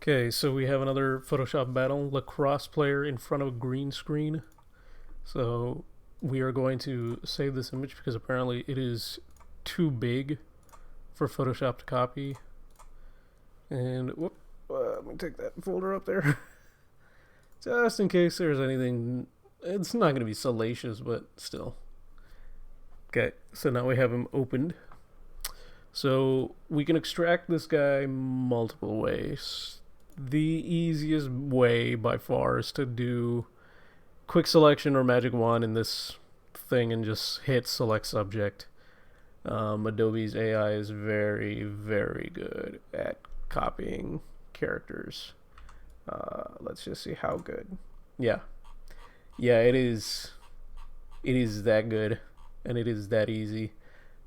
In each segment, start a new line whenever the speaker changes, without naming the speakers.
Okay, so we have another Photoshop battle. Lacrosse player in front of a green screen. So we are going to save this image because apparently it is too big for Photoshop to copy. And whoop, let me take that folder up there. Just in case there's anything. It's not going to be salacious, but still. Okay, so now we have him opened. So we can extract this guy multiple ways. The easiest way by far is to do quick selection or magic wand in this thing and just hit select subject. Adobe's AI is very, very good at copying characters. Let's just see how good. Yeah, it is. It is that good, and it is that easy.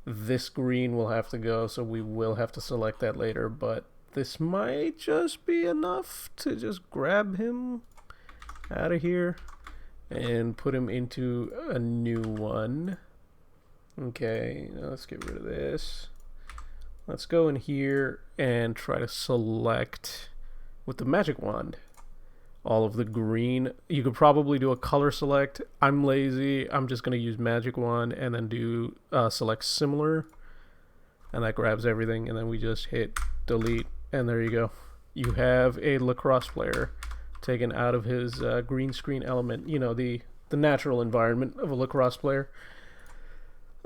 This green will have to go, so we will have to select that later, but this might just be enough to just grab him out of here and put him into a new one. Okay, now let's get rid of this. Let's go in here and try to select with the magic wand all of the green. You could probably do a color select. I'm lazy. I'm just going to use magic wand and then do select similar, and that grabs everything, and then we just hit delete, and there you go. You have a lacrosse player taken out of his green screen element, you know, the natural environment of a lacrosse player.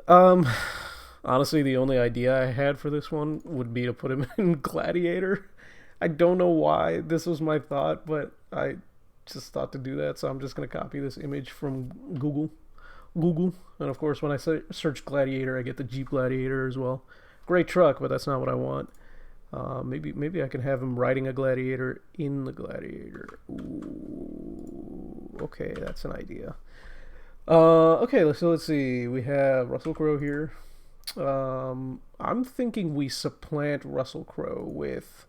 Honestly, the only idea I had for this one would be to put him in Gladiator. I don't know why this was my thought, but I just thought to do that, so I'm just going to copy this image from Google. And of course, when I search Gladiator, I get the Jeep Gladiator as well. Great truck, but that's not what I want. Maybe I can have him riding a Gladiator in the Gladiator. Ooh, okay, that's an idea. Okay, so let's see. We have Russell Crowe here. I'm thinking we supplant Russell Crowe with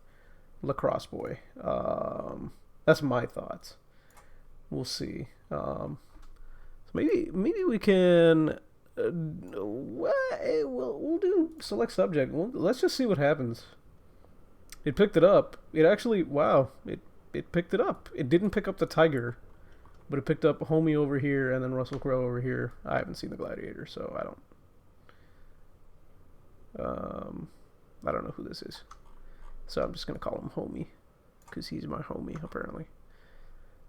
Lacrosse Boy. That's my thoughts. We'll see. So maybe we can. We'll do select subject. Let's just see what happens. It picked it up. It actually, wow, it picked it up. It didn't pick up the tiger, but it picked up Homie over here and then Russell Crowe over here. I haven't seen the Gladiator, so I don't know who this is. So I'm just gonna call him Homie because he's my homie apparently.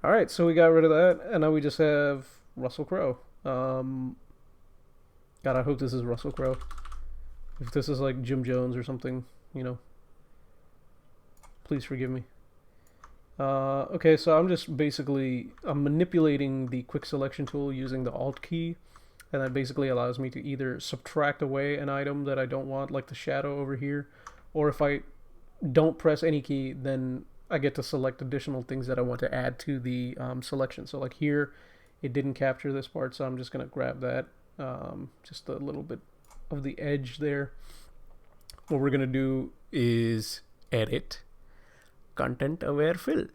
All right, so we got rid of that, and now we just have Russell Crowe. God, I hope this is Russell Crowe. If this is like Jim Jones or something, you know, please forgive me. Okay, so I'm just basically manipulating the quick selection tool using the Alt key, and that basically allows me to either subtract away an item that I don't want, like the shadow over here, or if I don't press any key, then I get to select additional things that I want to add to the selection. So like here, it didn't capture this part, so I'm just going to grab that, just a little bit of the edge there. What we're going to do is edit content aware fill.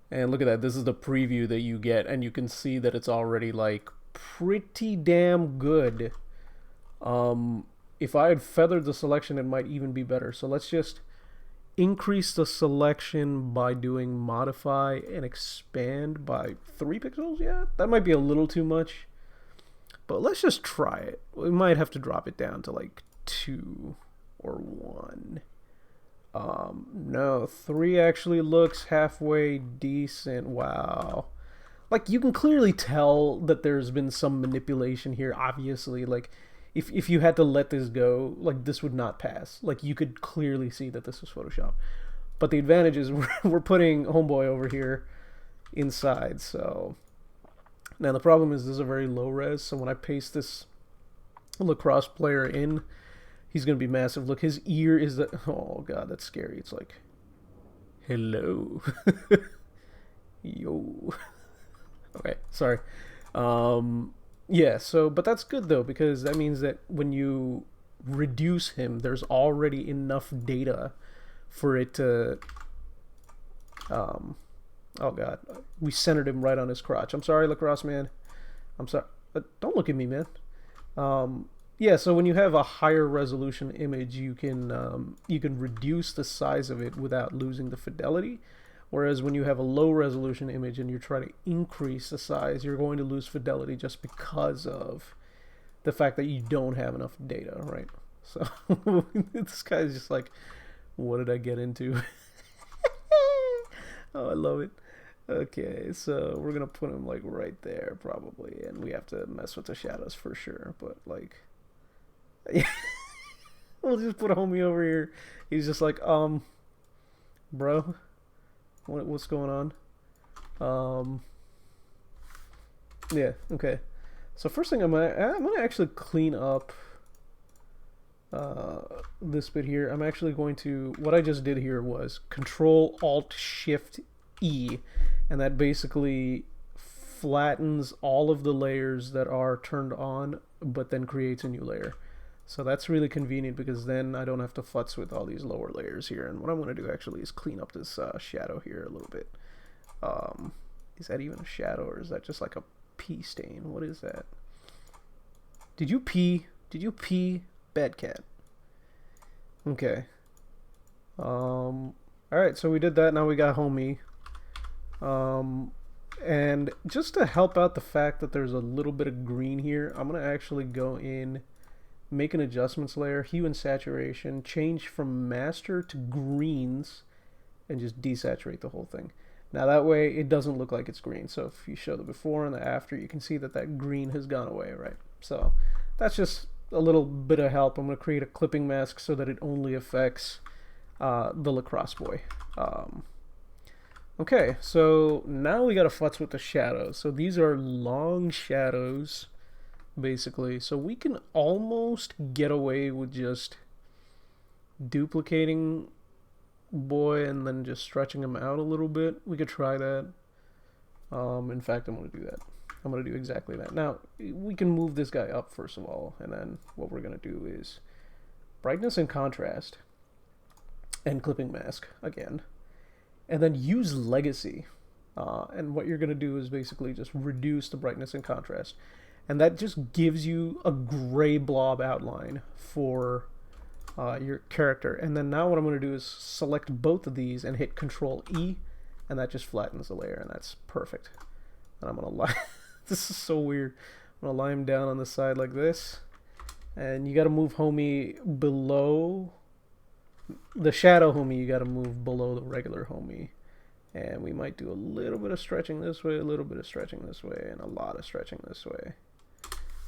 And look at that, this is the preview that you get, and you can see that it's already like pretty damn good. If I had feathered the selection, it might even be better. So let's just increase the selection by doing modify and expand by 3 pixels. Yeah, that might be a little too much, but let's just try it. We might have to drop it down to like 2 or 1. No, 3 actually looks halfway decent. Wow. Like, you can clearly tell that there's been some manipulation here, obviously. Like, if you had to let this go, like, this would not pass. Like, you could clearly see that this was Photoshop. But the advantage is we're putting Homeboy over here inside, so... Now, the problem is this is a very low res, so when I paste this lacrosse player in, he's going to be massive. Look, his ear is the... Oh, God, that's scary. It's like... Hello. Yo. Okay, sorry. Yeah, so... But that's good, though, because that means that when you reduce him, there's already enough data for it to... Oh, God. We centered him right on his crotch. I'm sorry, Lacrosse Man. I'm sorry. Don't look at me, man. Yeah, so when you have a higher resolution image, you can reduce the size of it without losing the fidelity. Whereas when you have a low resolution image and you're trying to increase the size, you're going to lose fidelity just because of the fact that you don't have enough data, right? So this guy's just like, what did I get into? Oh, I love it. Okay, so we're gonna put him like right there probably, and we have to mess with the shadows for sure. But like, we'll just put homie over here. He's just like, bro, what's going on? Um, yeah, okay. So first thing I'm gonna actually clean up this bit here. I'm actually going to, what I just did here was Control Alt Shift E, and that basically flattens all of the layers that are turned on, but then creates a new layer. So that's really convenient because then I don't have to futz with all these lower layers here. And what I'm going to do actually is clean up this shadow here a little bit. Is that even a shadow, or is that just like a pee stain? What is that? Did you pee? Did you pee? Bad cat. Okay. Alright, so we did that. Now we got homie. And just to help out the fact that there's a little bit of green here, I'm going to actually go in, make an adjustments layer, hue and saturation, change from master to greens, and just desaturate the whole thing. Now that way it doesn't look like it's green. So if you show the before and the after, you can see that that green has gone away, right? So that's just a little bit of help. I'm going to create a clipping mask so that it only affects the Lacrosse boy. Okay, so now we got to futz with the shadows. So these are long shadows, basically. So we can almost get away with just duplicating boy and then just stretching him out a little bit. We could try that. In fact, I'm going to do that. I'm going to do exactly that. Now, we can move this guy up first of all, and then what we're going to do is brightness and contrast and clipping mask again, and then use legacy. And what you're going to do is basically just reduce the brightness and contrast, and that just gives you a gray blob outline for your character. And then now what I'm going to do is select both of these and hit Control E, and that just flattens the layer, and that's perfect. And I'm going to lie. This is so weird. I'm going to lie him down on the side like this, and you got to move homie below the shadow homie. You got to move below the regular homie, and we might do a little bit of stretching this way, a little bit of stretching this way, and a lot of stretching this way.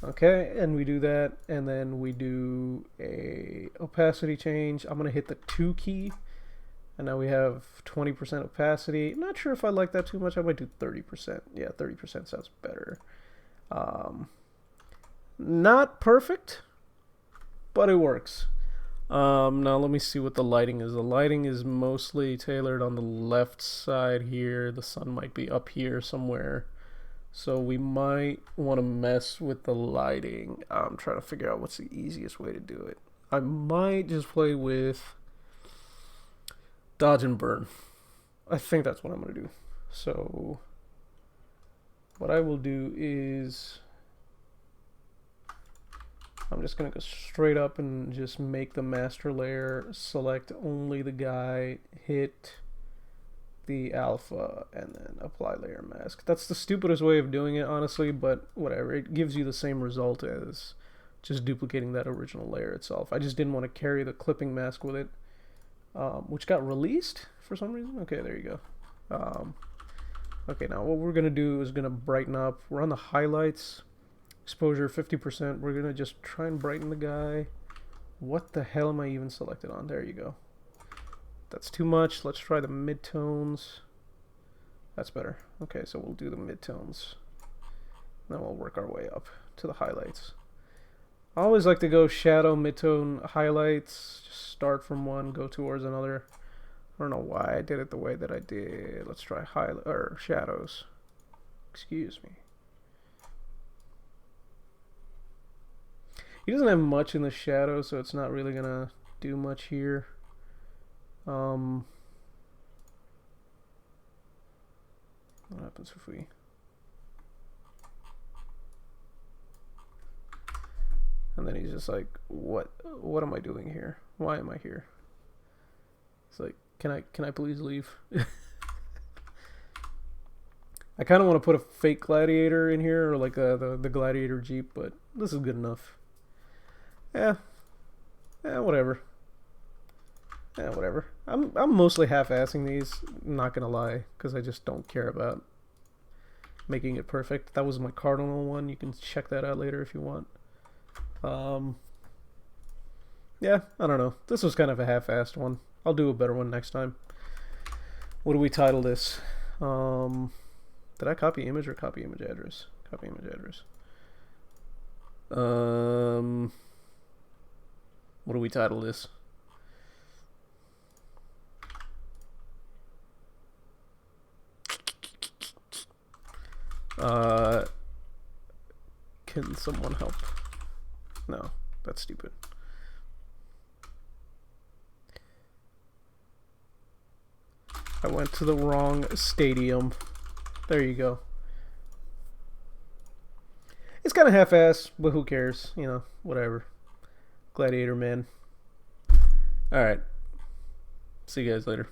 Okay, and we do that, and then we do a opacity change. I'm gonna hit the 2 key, and now we have 20% opacity. Not sure if I like that too much. I might do 30%. Yeah, 30% sounds better. Not perfect, but it works. Now let me see what the lighting is. The lighting is mostly tailored on the left side here. The sun might be up here somewhere. So we might want to mess with the lighting. I'm trying to figure out what's the easiest way to do it. I might just play with dodge and burn. I think that's what I'm going to do. So what I will do is I'm just going to go straight up and just make the master layer, select only the guy, hit the alpha, and then apply layer mask. That's the stupidest way of doing it, honestly, but whatever. It gives you the same result as just duplicating that original layer itself. I just didn't want to carry the clipping mask with it, which got released for some reason. Okay, there you go. Okay, now what we're going to do is going to brighten up. We're on the highlights. Exposure 50%. We're going to just try and brighten the guy. What the hell am I even selected on? There you go. That's too much. Let's try the midtones. That's better. Okay, so we'll do the midtones. Then we'll work our way up to the highlights. I always like to go shadow, midtone, highlights. Just start from one, go towards another. I don't know why I did it the way that I did. Let's try highlight or shadows. Excuse me. He doesn't have much in the shadow, so it's not really gonna do much here. What happens if we... And then he's just like, what am I doing here? Why am I here? It's like, can I please leave? I kind of want to put a fake gladiator in here, or like the gladiator Jeep, but this is good enough. Yeah, whatever. Yeah, whatever. I'm mostly half-assing these, not gonna lie, because I just don't care about making it perfect. That was my cardinal one. You can check that out later if you want. Yeah, I don't know. This was kind of a half-assed one. I'll do a better one next time. What do we title this? Did I copy image or copy image address? Copy image address. What do we title this? Can someone help? No, that's stupid. I went to the wrong stadium. There you go. It's kind of half-assed, but who cares? You know, whatever. Gladiator man. Alright. See you guys later.